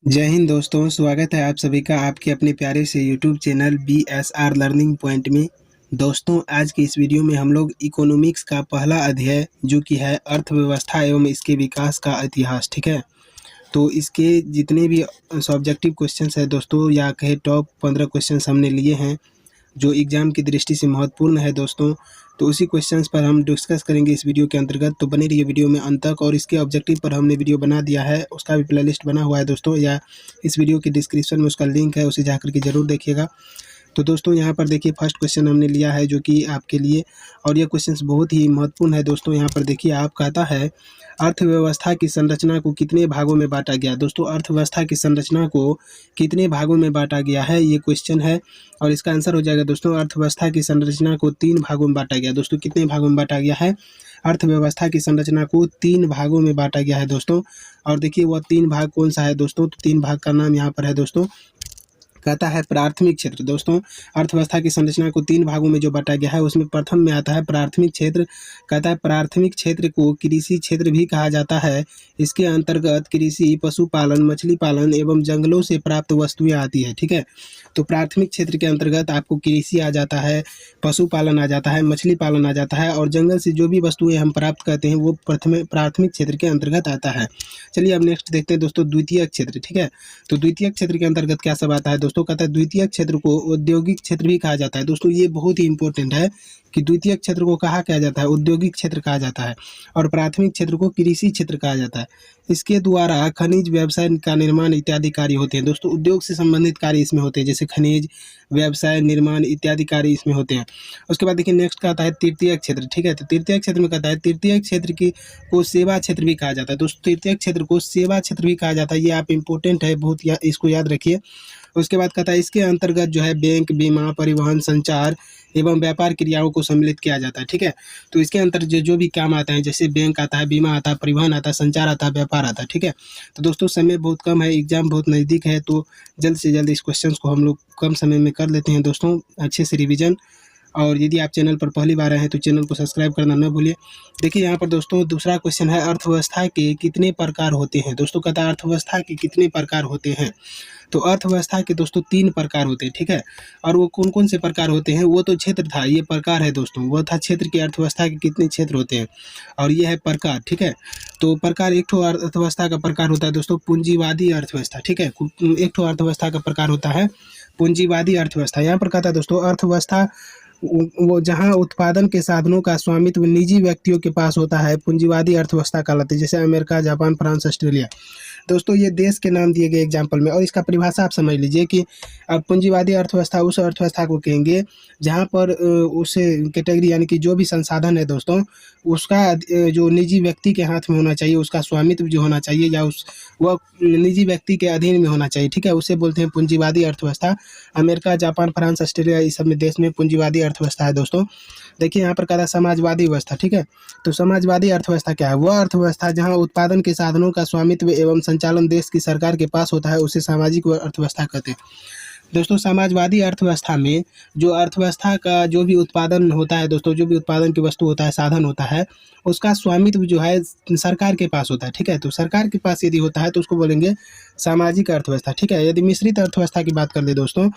जय हिंद दोस्तों, स्वागत है आप सभी का आपके अपने प्यारे से YouTube channel BSR learning point में। दोस्तों, आज की इस वीडियो में हम लोग इकोनॉमिक्स का पहला अध्याय जो कि है अर्थव्यवस्था एवं इसके विकास का इतिहास, ठीक है। तो इसके जितने भी सब्जेक्टिव क्वेश्चंस है दोस्तों, या कहे टॉप 15 क्वेश्चंस हमने लिए हैं जो एग्ज़ाम की दृष्टि से महत्वपूर्ण है दोस्तों। तो उसी क्वेश्चंस पर हम डिस्कस करेंगे इस वीडियो के अंतर्गत। तो बने रहिए वीडियो में अंत तक, और इसके ऑब्जेक्टिव पर हमने वीडियो बना दिया है, उसका भी प्लेलिस्ट बना हुआ है दोस्तों, या इस वीडियो के डिस्क्रिप्शन में उसका लिंक है, उसे जाकर के ज़रूर देखिएगा। तो दोस्तों यहाँ पर देखिए फर्स्ट क्वेश्चन हमने लिया है जो कि आपके लिए, और यह क्वेश्चन बहुत ही महत्वपूर्ण है दोस्तों। यहाँ पर देखिए आप कहता है अर्थव्यवस्था की संरचना को कितने भागों में बांटा गया। दोस्तों, अर्थव्यवस्था की संरचना को कितने भागों में बांटा गया है, ये क्वेश्चन है। और इसका आंसर हो जाएगा दोस्तों, अर्थव्यवस्था की संरचना को 3 भागों में बांटा गया। दोस्तों, कितने भागों में बांटा गया है? अर्थव्यवस्था की संरचना को 3 भागों में बांटा गया है दोस्तों। और देखिए वह 3 भाग कौन सा है दोस्तों? तो 3 भाग का नाम यहाँ पर है दोस्तों, कहता है प्राथमिक क्षेत्र। दोस्तों, अर्थव्यवस्था की संरचना को 3 भागों में जो बांटा गया है उसमें प्रथम में आता है प्राथमिक क्षेत्र। कहता है प्राथमिक क्षेत्र को कृषि क्षेत्र भी कहा जाता है। इसके अंतर्गत कृषि, पशुपालन, मछली पालन एवं जंगलों से प्राप्त वस्तुएं आती है, ठीक है। तो प्राथमिक क्षेत्र के अंतर्गत आपको कृषि आ जाता है, पशुपालन आ जाता है, मछली पालन आ जाता है, और जंगल से जो भी वस्तुएं हम प्राप्त करते हैं वो प्राथमिक क्षेत्र के अंतर्गत आता है। चलिए अब नेक्स्ट देखते हैं दोस्तों, द्वितीय क्षेत्र, ठीक है। तो द्वितीय क्षेत्र के अंतर्गत क्या सब आता है दोस्तों? कहता है द्वितीय क्षेत्र को औद्योगिक क्षेत्र भी कहा जाता है। दोस्तों, ये बहुत ही इंपॉर्टेंट है कि द्वितीय क्षेत्र को कहा क्या जाता है? औद्योगिक क्षेत्र कहा जाता है। और प्राथमिक क्षेत्र को कृषि क्षेत्र कहा जाता है। इसके द्वारा खनिज व्यवसाय का निर्माण इत्यादि कार्य होते हैं। दोस्तों, उद्योग से संबंधित कार्य इसमें होते हैं, जैसे खनिज व्यवसाय, निर्माण इत्यादि कार्य इसमें होते हैं। उसके बाद देखिए नेक्स्ट का आता है तृतीय क्षेत्र, ठीक है। तो तृतीय क्षेत्र में कहता है तृतीय क्षेत्र की को सेवा क्षेत्र भी कहा जाता है। दोस्तों, तृतीय क्षेत्र को सेवा क्षेत्र भी कहा जाता है। ये आप इंपॉर्टेंट है बहुत, इसको याद रखिए। उसके बाद कहता है इसके अंतर्गत जो है बैंक, बीमा, परिवहन, संचार एवं व्यापार क्रियाओं को सम्मिलित किया जाता है, ठीक है। तो इसके अंतर्गत जो भी काम आता है, जैसे बैंक आता है, बीमा आता है, परिवहन आता है, संचार आता है, व्यापार आता है, ठीक है। तो दोस्तों, समय बहुत कम है, एग्जाम बहुत नज़दीक है, तो जल्द से जल्द इस क्वेश्चन को हम लोग कम समय में कर लेते हैं दोस्तों, अच्छे से रिविजन। और यदि आप चैनल पर पहली बार आए हैं तो चैनल को सब्सक्राइब करना न भूलिए। देखिए यहाँ पर दोस्तों दूसरा क्वेश्चन है, अर्थव्यवस्था के कितने प्रकार होते हैं। दोस्तों, कहता है अर्थव्यवस्था के कितने प्रकार होते हैं। तो अर्थव्यवस्था के दोस्तों 3 प्रकार होते हैं, ठीक है। और वो कौन कौन से प्रकार होते हैं? वो तो क्षेत्र था, ये प्रकार है दोस्तों। वो था क्षेत्र की अर्थव्यवस्था के कितने क्षेत्र होते हैं, और ये है प्रकार, ठीक है। तो प्रकार, एक ठो अर्थव्यवस्था का प्रकार होता है दोस्तों पूंजीवादी अर्थव्यवस्था, ठीक है। एक ठो अर्थव्यवस्था का प्रकार होता है पूंजीवादी अर्थव्यवस्था। यहाँ पर कहता है दोस्तों अर्थव्यवस्था वो जहाँ उत्पादन के साधनों का स्वामित्व निजी व्यक्तियों के पास होता है, पूंजीवादी अर्थव्यवस्था कहलाती है। जैसे अमेरिका, जापान, फ्रांस, ऑस्ट्रेलिया। दोस्तों, ये देश के नाम दिए गए एग्जाम्पल में, और इसका परिभाषा आप समझ लीजिए कि पूंजीवादी अर्थव्यवस्था उस अर्थव्यवस्था को कहेंगे जहाँ पर उस कैटेगरी यानी कि जो भी संसाधन है दोस्तों, उसका जो निजी व्यक्ति के हाथ में होना चाहिए, उसका स्वामित्व जो होना चाहिए, या वह निजी व्यक्ति के अधीन में होना चाहिए, ठीक है। उसे बोलते हैं पूंजीवादी अर्थव्यवस्था। अमेरिका, जापान, फ्रांस, ऑस्ट्रेलिया, इस सब में देश में पूंजीवादी अर्थव्यवस्था है दोस्तों। देखिए यहाँ पर कहा था समाजवादी व्यवस्था, ठीक है। तो समाजवादी अर्थव्यवस्था क्या है? वह अर्थव्यवस्था जहाँ उत्पादन के साधनों का स्वामित्व एवं संचालन देश की सरकार के पास होता है, उसे सामाजिक अर्थव्यवस्था कहते हैं। दोस्तों, समाजवादी अर्थव्यवस्था में जो अर्थव्यवस्था का जो भी उत्पादन होता है दोस्तों, जो भी उत्पादन की वस्तु होता है, साधन होता है, उसका स्वामित्व जो है सरकार के पास होता है, ठीक है। तो सरकार के पास यदि होता है तो उसको बोलेंगे सामाजिक अर्थव्यवस्था, ठीक है। यदि मिश्रित अर्थव्यवस्था की बात कर ले दोस्तों,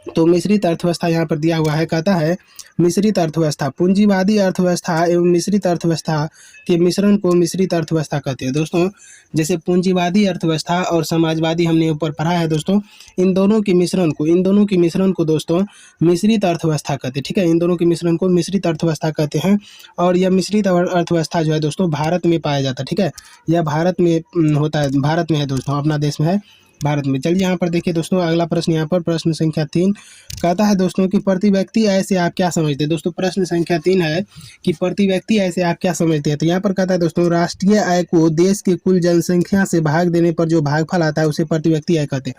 तो मिश्रित अर्थव्यवस्था यहाँ पर दिया हुआ है, कहता है मिश्रित अर्थव्यवस्था पूंजीवादी अर्थव्यवस्था एवं मिश्रित अर्थव्यवस्था के मिश्रण को मिश्रित अर्थव्यवस्था कहते हैं दोस्तों। जैसे पूंजीवादी अर्थव्यवस्था और समाजवादी हमने ऊपर पढ़ा है दोस्तों, इन दोनों के मिश्रण को दोस्तों मिश्रित अर्थव्यवस्था कहते हैं, ठीक है। इन दोनों के मिश्रण को मिश्रित अर्थव्यवस्था कहते हैं। और यह मिश्रित अर्थव्यवस्था जो है दोस्तों भारत में पाया जाता है, ठीक है। यह भारत में होता है, भारत में है दोस्तों, अपना देश में है, भारत में। चलिए यहाँ पर देखिए दोस्तों अगला प्रश्न, यहाँ पर प्रश्न संख्या 3 कहता है दोस्तों कि प्रति व्यक्ति आय से आप क्या समझते हैं। दोस्तों, प्रश्न संख्या 3 है कि प्रति व्यक्ति आय से आप क्या समझते हैं। तो यहाँ पर कहता है दोस्तों राष्ट्रीय आय को देश की कुल जनसंख्या से भाग देने पर जो भागफल आता है उसे प्रति व्यक्ति आय कहते हैं।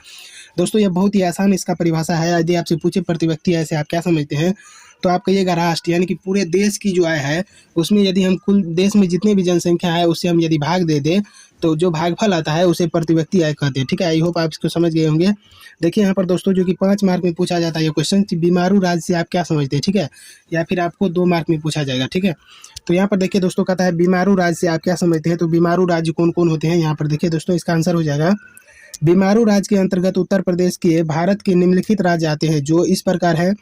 दोस्तों, ये बहुत ही आसान इसका परिभाषा है। यदि आपसे पूछे प्रति व्यक्ति आय से आप क्या समझते हैं, तो आप कहिएगा राष्ट्र, यानी कि पूरे देश की जो आय है उसमें यदि हम कुल देश में जितने भी जनसंख्या है उससे हम यदि भाग दे दें तो जो भागफल आता है उसे प्रति व्यक्ति आय कहते हैं, ठीक है। आई होप आप इसको समझ गए होंगे। देखिए यहाँ पर दोस्तों जो कि 5 मार्क में पूछा जाता है ये क्वेश्चन कि बीमारू राज्य से आप क्या समझते हैं, ठीक है। या फिर आपको 2 मार्क में पूछा जाएगा, ठीक है। तो यहाँ पर देखिए दोस्तों कहता है बीमारू राज्य से आप क्या समझते हैं। तो बीमारू राज्य कौन कौन होते हैं, यहाँ पर देखिए दोस्तों इसका आंसर हो जाएगा बीमारू राज्य के अंतर्गत उत्तर प्रदेश के भारत के निम्नलिखित राज्य आते हैं, जो इस प्रकार है: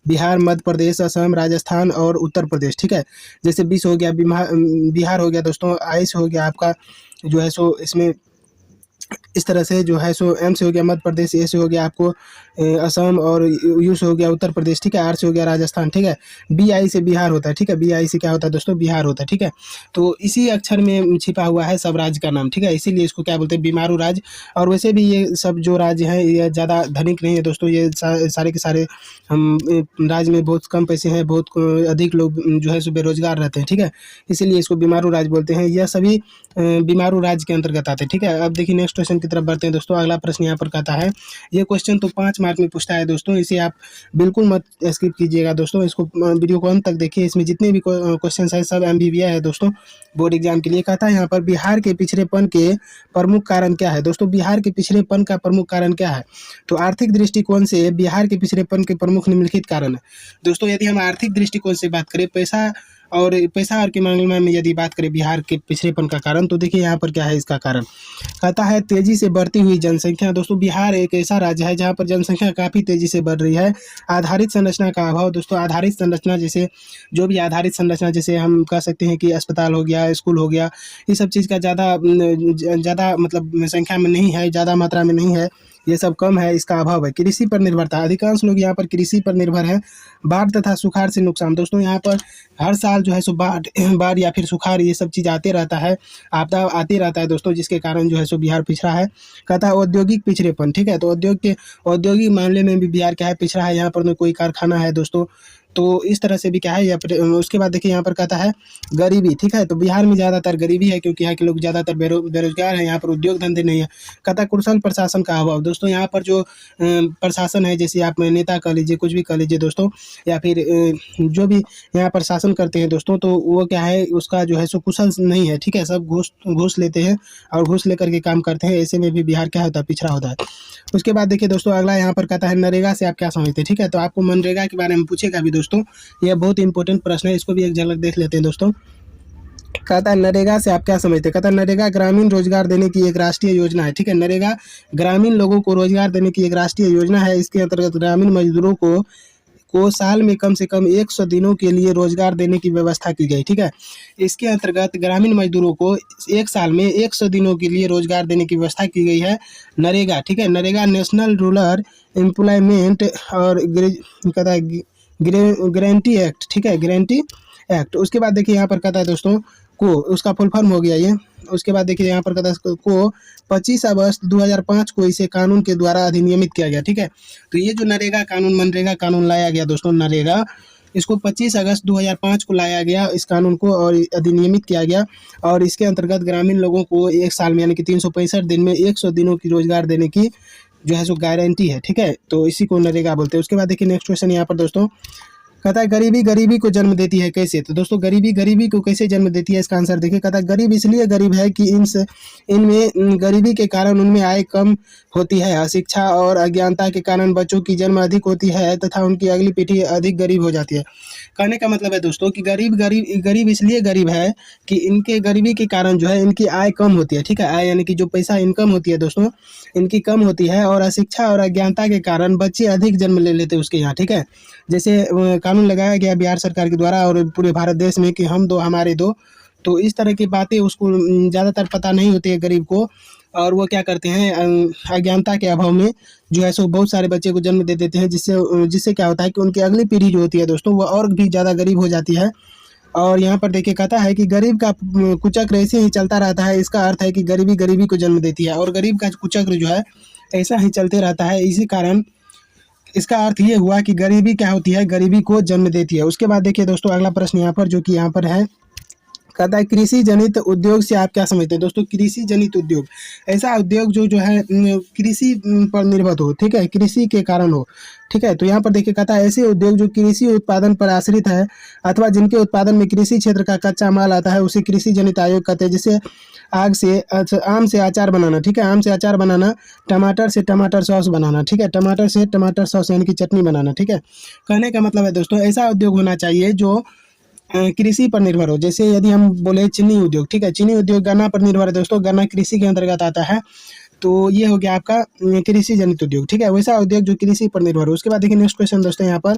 बिहार, मध्य प्रदेश, असम, राजस्थान और उत्तर प्रदेश। ठीक है, जैसे 20 हो गया बिहार हो गया दोस्तों, 22 हो गया आपका जो है सो इसमें इस तरह से जो है सो एम से हो गया मध्य प्रदेश, ए से हो गया आपको असम और यू से हो गया उत्तर प्रदेश। ठीक है, आर से हो गया राजस्थान। ठीक है, बी आई से बिहार होता है। ठीक है, बी आई से क्या होता है दोस्तों? बिहार होता है। ठीक है, तो इसी अक्षर में छिपा हुआ है सब राज्य का नाम। ठीक है, इसीलिए इसको क्या बोलते हैं? बीमारू राज्य। और वैसे भी ये सब जो राज्य हैं ये ज़्यादा धनिक नहीं है दोस्तों, ये सारे के सारे हम राज्य में बहुत कम पैसे हैं, बहुत अधिक लोग जो है सो बेरोजगार रहते हैं। ठीक है, इसीलिए इसको बीमारू राज्य बोलते हैं। यह सभी बीमारू राज्य के अंतर्गत आते हैं। ठीक है, अब देखिए नेक्स्ट क्वेश्चन की तरफ बढ़ते हैं दोस्तों। अगला प्रश्न यहाँ पर कहता है, ये क्वेश्चन तो 5 मार्क में पूछता है दोस्तों, इसे आप बिल्कुल मत स्किप कीजिएगा दोस्तों, इसको वीडियो को अंत तक देखिए। इसमें जितने भी क्वेश्चन है सब एमबीबीआई है दोस्तों, बोर्ड एग्जाम के लिए। कहता है यहाँ पर, बिहार के पिछड़ेपन के प्रमुख कारण क्या है? दोस्तों बिहार के पिछड़ेपन का प्रमुख कारण क्या है? तो आर्थिक दृष्टिकोण से बिहार के पिछड़ेपन के प्रमुख निम्नलिखित कारण है। दोस्तों यदि हम आर्थिक दृष्टिकोण से बात करें, पैसा और के मामले में यदि बात करें बिहार के पिछड़ेपन का कारण, तो देखिए यहाँ पर क्या है इसका कारण। कहता है तेजी से बढ़ती हुई जनसंख्या। दोस्तों बिहार एक ऐसा राज्य है जहाँ पर जनसंख्या काफ़ी तेजी से बढ़ रही है। आधारित संरचना का अभाव। दोस्तों आधारित संरचना जैसे जो भी आधारित संरचना, जैसे हम कह सकते हैं कि अस्पताल हो गया, स्कूल हो गया, ये सब चीज़ का ज़्यादा मतलब संख्या में नहीं है, ज़्यादा मात्रा में नहीं है, ये सब कम है, इसका अभाव है। कृषि पर निर्भरता। अधिकांश लोग यहाँ पर कृषि पर निर्भर हैं। बाढ़ तथा सुखाड़ से नुकसान। दोस्तों यहाँ पर हर साल जो है सो बाढ़ या फिर सुखाड़ ये सब चीज़ आते रहता है, आपदा आते रहता है दोस्तों, जिसके कारण जो है सो बिहार पिछड़ा है। कहता है औद्योगिक पिछड़ेपन। ठीक है, तो औद्योगिक मामले में भी बिहार क्या है? पिछड़ा है। यहाँ पर न कोई कारखाना है दोस्तों, तो इस तरह से भी क्या है या फिर उसके बाद देखिए यहाँ पर कहता है गरीबी। ठीक है, तो बिहार में ज़्यादातर गरीबी है क्योंकि यहाँ के लोग ज़्यादातर बेरोजगार हैं, यहाँ पर उद्योग धंधे नहीं है। कहता है कुशल प्रशासन का अभाव। दोस्तों यहाँ पर जो प्रशासन है, जैसे आप नेता कह लीजिए, कुछ भी कह लीजिए दोस्तों, या फिर जो भी यहाँ पर शासन करते हैं दोस्तों, तो वो क्या है उसका जो है सो कुशल नहीं है। ठीक है, सब घूस लेते हैं और घूस लेकर के काम करते हैं, ऐसे में भी बिहार क्या होता है? पिछड़ा होता है। उसके बाद देखिए दोस्तों अगला यहाँ पर कहता है नरेगा से आप क्या समझते हैं? ठीक है, तो आपको मनरेगा के बारे में पूछेगा भी दोस्तों, यह बहुत इंपॉर्टेंट प्रश्न है, इसको भी एक झलक देख लेते हैं दोस्तों। कहता है नरेगा से आप क्या समझते हैं? कहता है नरेगा ग्रामीण रोजगार देने की एक राष्ट्रीय योजना है। ठीक है, नरेगा ग्रामीण लोगों को रोजगार देने की एक राष्ट्रीय योजना है। इसके अंतर्गत ग्रामीण मजदूरों को साल में कम से कम 100 दिनों के लिए रोजगार देने की व्यवस्था की गई। ठीक है, इसके अंतर्गत ग्रामीण मजदूरों को एक साल में 100 दिनों के लिए रोजगार देने की व्यवस्था की गई है, नरेगा। ठीक है, नरेगा नेशनल रूरल एम्प्लॉयमेंट और कहता है गारंटी एक्ट। ठीक है, गारंटी एक्ट। उसके बाद देखिए यहाँ पर कहता है दोस्तों को, उसका फुल फॉर्म हो गया ये। उसके बाद देखिए यहाँ पर कहता है को 25 अगस्त 2005 को इसे कानून के द्वारा अधिनियमित किया गया। ठीक है, तो ये जो नरेगा कानून, मनरेगा कानून लाया गया दोस्तों, नरेगा, इसको 25 अगस्त 2005 को लाया गया इस कानून को और अधिनियमित किया गया। और इसके अंतर्गत ग्रामीण लोगों को एक साल में यानी कि 365 दिन में 100 दिनों की रोजगार देने की जो है सो गारंटी है। ठीक है, तो इसी को नरेगा बोलते हैं। उसके बाद देखिए नेक्स्ट क्वेश्चन यहाँ पर दोस्तों कहता है गरीबी गरीबी को जन्म देती है कैसे? तो दोस्तों गरीबी गरीबी को कैसे जन्म देती है, इसका आंसर देखिए। कहता है गरीब इसलिए गरीब है कि इनमें गरीबी के कारण उनमें आय कम होती है, अशिक्षा और अज्ञानता के कारण बच्चों की जन्म अधिक होती है तथा उनकी अगली पीढ़ी अधिक गरीब हो जाती है। कहने का मतलब है दोस्तों कि गरीब इसलिए गरीब है कि इनके गरीबी के कारण जो है इनकी आय कम होती है। ठीक है, आय यानी कि जो पैसा इनकम होती है दोस्तों, इनकी कम होती है, और अशिक्षा और अज्ञानता के कारण बच्चे अधिक जन्म ले लेते हैं उसके यहाँ। ठीक है, जैसे कानून लगाया गया बिहार सरकार के द्वारा और पूरे भारत देश में कि हम दो हमारे दो, तो इस तरह की बातें उसको ज़्यादातर पता नहीं होती है गरीब को, और वो क्या करते हैं अज्ञानता के अभाव में जो है सो बहुत सारे बच्चे को जन्म दे देते हैं, जिससे क्या होता है कि उनकी अगली पीढ़ी जो होती है दोस्तों वो और भी ज़्यादा गरीब हो जाती है। और यहाँ पर देखिए कहता है कि गरीब का कुचक्र ऐसे ही चलता रहता है। इसका अर्थ है कि गरीबी गरीबी को जन्म देती है और गरीब का कुचक्र जो है ऐसा ही चलते रहता है। इसी कारण इसका अर्थ ये हुआ कि गरीबी क्या होती है? गरीबी को जन्म देती है। उसके बाद देखिए दोस्तों अगला प्रश्न यहाँ पर जो कि यहाँ पर है, कहता है कृषि जनित उद्योग से आप क्या समझते हैं? दोस्तों कृषि जनित उद्योग ऐसा उद्योग जो है कृषि पर निर्भर हो। ठीक है, कृषि के कारण हो। ठीक है, तो यहाँ पर देखिए कहता है ऐसे उद्योग जो कृषि उत्पादन पर आश्रित है अथवा जिनके उत्पादन में कृषि क्षेत्र का कच्चा माल आता है उसे कृषि जनित आयोग कहते हैं। जैसे आम से अचार बनाना। ठीक है, आम से अचार बनाना, टमाटर से टमाटर सॉस बनाना। ठीक है, टमाटर से टमाटर सॉस यानी कि चटनी बनाना। ठीक है, कहने का मतलब है दोस्तों ऐसा उद्योग होना चाहिए जो कृषि पर निर्भर हो। जैसे यदि हम बोले चीनी उद्योग, ठीक है, चीनी उद्योग गन्ना पर निर्भर है दोस्तों, गन्ना कृषि के अंतर्गत आता है। तो ये हो गया आपका कृषि जनित उद्योग, ठीक है, वैसा उद्योग जो कृषि पर निर्भर हो। उसके बाद देखिए नेक्स्ट क्वेश्चन दोस्तों यहाँ पर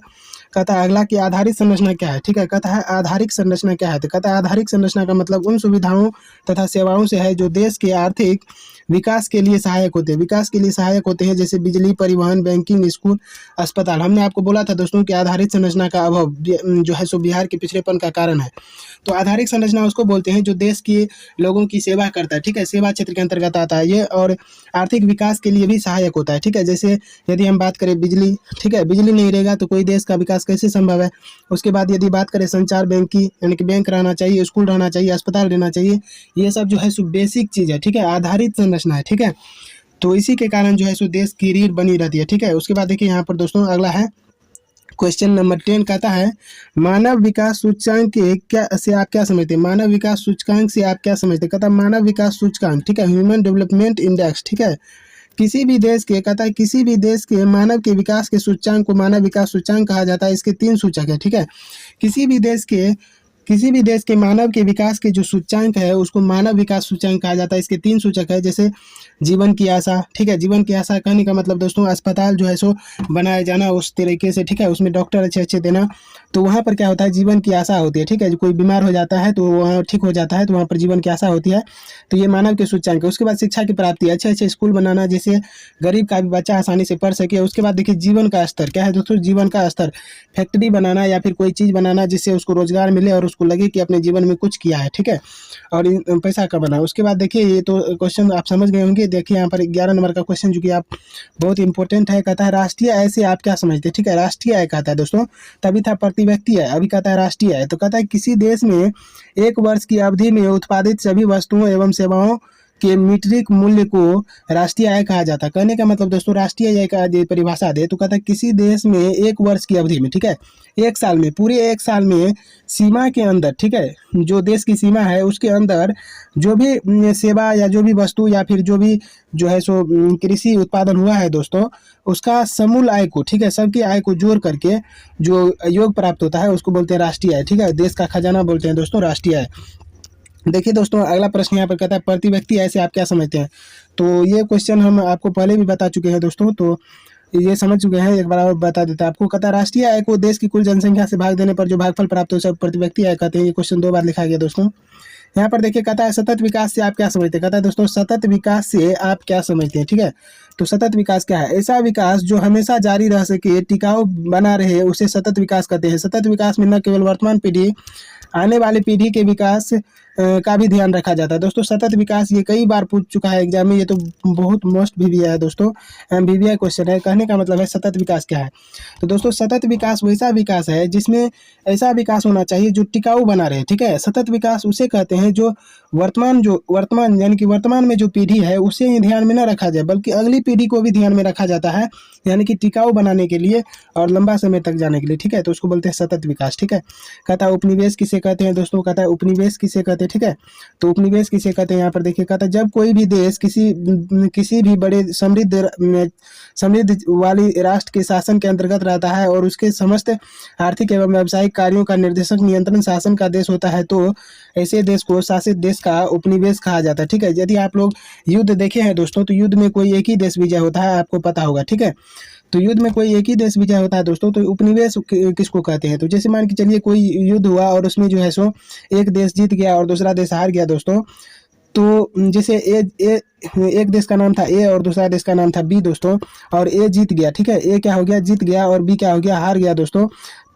कहता है अगला कि आधारिक संरचना क्या है, ठीक है, कहता है आधारिक संरचना क्या है। तो कहता है आधारिक संरचना का मतलब उन सुविधाओं तथा सेवाओं से है जो देश के आर्थिक विकास के लिए सहायक होते हैं, विकास के लिए सहायक होते हैं, जैसे बिजली, परिवहन, बैंकिंग, स्कूल, अस्पताल। हमने आपको बोला था दोस्तों कि आधारिक संरचना का अभाव जो है सो बिहार के पिछड़ेपन का कारण है। तो आधारिक संरचना उसको बोलते हैं जो देश के लोगों की सेवा करता है, ठीक है, सेवा क्षेत्र के अंतर्गत आता है ये, और आर्थिक विकास के लिए भी सहायक होता है, ठीक है। जैसे यदि हम बात करें बिजली, ठीक है, बिजली नहीं रहेगा तो कोई देश का विकास कैसे संभव है। उसके बाद यदि बात करें संचार, बैंकिंग, यानी कि बैंक रहना चाहिए, स्कूल रहना चाहिए, अस्पताल रहना चाहिए, ये सब जो है सो बेसिक चीज़ है, ठीक है, आधारित संरचना है, ठीक है। तो इसी के कारण जो है सो देश की रीढ़ बनी रहती है, ठीक है। उसके बाद देखिए यहाँ पर दोस्तों अगला है क्वेश्चन नंबर 10, कहता है मानव विकास सूचकांक के क्या से आप क्या समझते हैं। मानव विकास सूचकांक से आप क्या समझते हैं। कहता है मानव विकास सूचकांक, ठीक है, ह्यूमन डेवलपमेंट इंडेक्स, ठीक है, किसी भी देश के, कहता है किसी भी देश के मानव के विकास के सूचकांक को मानव विकास सूचकांक कहा जाता है। इसके 3 सूचक है, ठीक है। किसी भी देश के किसी भी देश के मानव के विकास के जो सूचकांक है उसको मानव विकास सूचकांक कहा जाता है। इसके 3 सूचक है, जैसे जीवन की आशा, ठीक है, जीवन की आशा कहने का मतलब दोस्तों अस्पताल जो है सो बनाया जाना उस तरीके से, ठीक है, उसमें डॉक्टर अच्छे अच्छे देना, तो वहाँ पर क्या होता है जीवन की आशा होती है, ठीक है, जो कोई बीमार हो जाता है तो वहाँ ठीक हो जाता है, तो वहाँ पर जीवन की आशा होती है, तो ये मानव के सूचकांक है। उसके बाद शिक्षा की प्राप्ति, अच्छे अच्छे स्कूल बनाना जिससे गरीब का भी बच्चा आसानी से पढ़ सके। उसके बाद देखिए जीवन का स्तर क्या है दोस्तों, जीवन का स्तर फैक्ट्री बनाना या फिर कोई चीज़ बनाना जिससे उसको रोजगार मिले और उसको लगे कि अपने जीवन में कुछ किया है, ठीक है, और पैसा कमाना। उसके बाद देखिए ये तो क्वेश्चन आप समझ गए होंगे। देखिए यहाँ पर 11 नंबर का क्वेश्चन जो कि आप बहुत इंपॉर्टेंट है, कहता है राष्ट्रीय आय से आप क्या समझते हैं, ठीक है, राष्ट्रीय आय कहता है दोस्तों, तभी था प्रति व्यक्ति आय, अभी कहता है राष्ट्रीय आय। तो कहता है किसी देश में 1 वर्ष की अवधि में उत्पादित सभी वस्तुओं एवं सेवाओं के मीट्रिक मूल्य को राष्ट्रीय आय कहा जाता है। कहने का मतलब दोस्तों राष्ट्रीय आय का यदि परिभाषा दे तो कहता है किसी देश में 1 वर्ष की अवधि में, ठीक है, 1 साल में, पूरे 1 साल में सीमा के अंदर, ठीक है, जो देश की सीमा है उसके अंदर जो भी सेवा या जो भी वस्तु या फिर जो भी जो है सो कृषि उत्पादन हुआ है दोस्तों, उसका समूल आय को, ठीक है, सबकी आय को जोड़ करके जो योग प्राप्त होता है उसको बोलते हैं राष्ट्रीय आय, ठीक है, देश का खजाना बोलते हैं दोस्तों राष्ट्रीय आय। देखिए दोस्तों अगला प्रश्न यहाँ पर कहता है प्रति व्यक्ति आय से आप क्या समझते हैं। तो ये क्वेश्चन हम आपको पहले भी बता चुके हैं दोस्तों, तो ये समझ चुके हैं, एक बार और बता देता है आपको। कहता है राष्ट्रीय आय को देश की कुल जनसंख्या से भाग देने पर जो भागफल प्राप्त हो सब प्रति व्यक्ति आय कहते हैं। ये क्वेश्चन 2 बार लिखा गया दोस्तों। यहाँ पर देखिए कहता है सतत विकास से आप क्या समझते हैं। कहता है दोस्तों सतत विकास से आप क्या समझते हैं, ठीक है। तो सतत विकास क्या है, ऐसा विकास जो हमेशा जारी रह सके, टिकाऊ बना रहे, उसे सतत विकास कहते हैं। सतत विकास में न केवल वर्तमान पीढ़ी, आने वाली पीढ़ी के विकास का भी ध्यान रखा जाता है। दोस्तों सतत विकास ये कई बार पूछ चुका है एग्जाम में, ये तो बहुत मोस्ट VVI है दोस्तों, VVI क्वेश्चन है। कहने का मतलब है सतत विकास क्या है। तो दोस्तों सतत विकास वैसा विकास है जिसमें ऐसा विकास होना चाहिए जो टिकाऊ बना रहे, ठीक है। सतत विकास उसे कहते हैं जो वर्तमान यानी कि वर्तमान में जो पीढ़ी है उसे ही ध्यान में न रखा जाए बल्कि अगली पीढ़ी को भी ध्यान में रखा जाता है, यानी कि टिकाऊ बनाने के लिए और लंबा समय तक जाने के लिए, ठीक है। तो उसको बोलते हैं सतत विकास, ठीक है। कहता है उपनिवेश किसे कहते हैं दोस्तों। कहता है उपनिवेश किसे कहते हैं, ठीक है। तो उपनिवेश किसे कहते हैं यहाँ पर देखिए, कहता है जब कोई भी देश किसी भी बड़े समृद्ध वाली राष्ट्र के शासन के अंतर्गत रहता है और उसके समस्त आर्थिक एवं व्यावसायिक कार्यों का निर्देशक नियंत्रण शासन का देश होता है, तो ऐसे देश को शासित देश का उपनिवेश कहा जाता है, ठीक है। यदि आप लोग युद्ध देखे हैं दोस्तों तो युद्ध में कोई एक ही देश विजय होता है, आपको पता होगा, ठीक है। तो युद्ध में कोई एक ही देश विजय होता है दोस्तों, तो उपनिवेश किसको कहते हैं। तो जैसे मान के चलिए कोई युद्ध हुआ और उसमें जो है सो एक देश जीत गया और दूसरा देश हार गया दोस्तों, तो जैसे एक देश का नाम था ए और दूसरा देश का नाम था बी दोस्तों, और ए जीत गया, ठीक है, ए क्या हो गया जीत गया और बी क्या हो गया हार गया दोस्तों।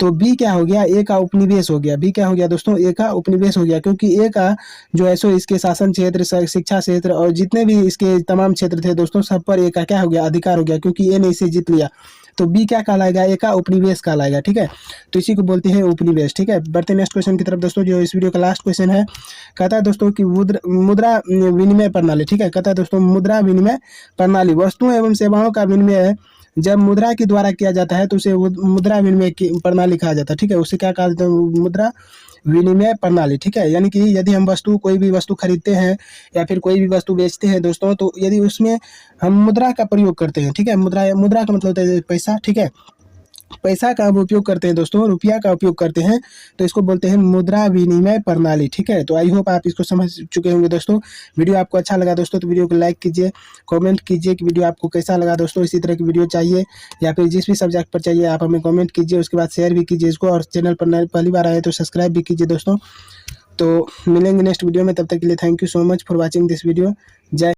तो बी क्या हो गया ए का उपनिवेश हो गया, बी क्या हो गया दोस्तों ए का उपनिवेश हो गया, क्योंकि ए का जो है सो इसके शासन क्षेत्र, शिक्षा क्षेत्र और जितने भी इसके तमाम क्षेत्र थे दोस्तों सब पर ए का क्या हो गया अधिकार हो गया, क्योंकि ए ने इसे जीत लिया। तो बी क्या कहलाएगा ए का उपनिवेश कहलाएगा, ठीक है। तो इसी को बोलते हैं उपनिवेश, ठीक है। बढ़ते नेक्स्ट क्वेश्चन की तरफ दोस्तों, जो इस वीडियो का लास्ट क्वेश्चन है। कहता है दोस्तों कि मुद्रा विनिमय प्रणाली, ठीक है। कहता है दोस्तों मुद्रा विनिमय प्रणाली वस्तुओं एवं सेवाओं का विनिमय जब मुद्रा के द्वारा किया जाता है तो उसे मुद्रा विनिमय की प्रणाली कहा जाता है, ठीक है। उसे क्या कहा जाता है मुद्रा विनिमय प्रणाली, ठीक है। यानी कि यदि हम कोई भी वस्तु खरीदते हैं या फिर कोई भी वस्तु बेचते हैं दोस्तों, तो यदि उसमें हम मुद्रा का प्रयोग करते हैं, ठीक है। मुद्रा का मतलब होता है पैसा, ठीक है। पैसा का हम उपयोग करते हैं दोस्तों, रुपया का उपयोग करते हैं, तो इसको बोलते हैं मुद्रा विनिमय प्रणाली। ठीक है, तो आई होप आप इसको समझ चुके होंगे दोस्तों। वीडियो आपको अच्छा लगा दोस्तों तो वीडियो को लाइक कीजिए, कमेंट कीजिए कि वीडियो आपको कैसा लगा दोस्तों। इसी तरह की वीडियो चाहिए या फिर जिस भी सब्जेक्ट पर चाहिए आप हमें कमेंट कीजिए, उसके बाद शेयर भी कीजिए इसको, और चैनल पर पहली बार आए तो सब्सक्राइब भी कीजिए दोस्तों। तो मिलेंगे नेक्स्ट वीडियो में, तब तक के लिए thank you so much for watching this video. जय